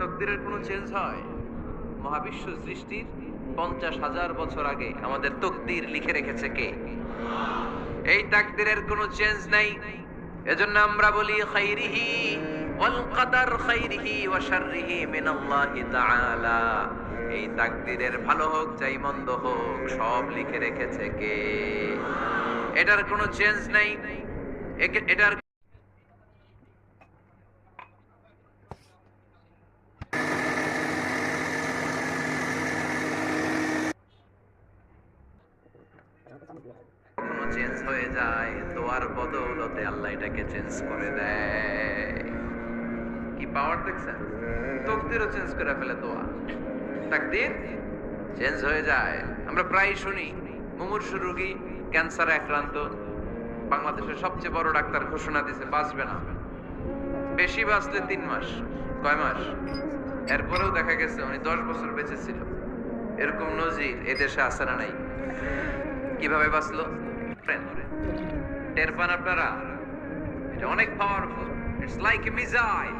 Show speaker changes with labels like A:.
A: তাকদীরের কোনো চেঞ্জ হয়? মহাবিশ্ব সৃষ্টির 50,000 বছর আগে আমাদের তাকদীর লিখে রেখেছে কে? এই তাকদীরের কোনো চেঞ্জ নাই। এজন্য আমরা বলি খাইরিহি ওয়াল কদর খাইরিহি ওয়া শাররিহি মিনাল্লাহি তাআলা। এই তাকদীরের ভালো হোক চাই মন্দ হোক সব লিখে রেখেছে কে? এটার কোনো চেঞ্জ নাই। এটার কখনো চেঞ্জ হয়ে যায়, দোয়ার বদৌলতে আল্লাহ এটাকে চেঞ্জ করে দেয়। কি পাওয়ার দেখছেন? তাকদীরও চেঞ্জ করে ফেলে দোয়া। তাকদীর চেঞ্জ হয়ে যায়। আমরা প্রায় শুনি মুমূর্ষু রোগী ক্যান্সারে আক্রান্ত, বাংলাদেশের সবচেয়ে বড় ডাক্তার ঘোষণা দিয়েছে বাঁচবে না, বেশি বাঁচলে 3 মাস। কয় মাস? এরপরেও দেখা গেছে উনি 10 বছর বেঁচে ছিল। এরকম নজির এদেশে আছে না নাই? কিভাবে বাঁচলো? টের পান আপনারা? এটা অনেক powerful. It's like a missile.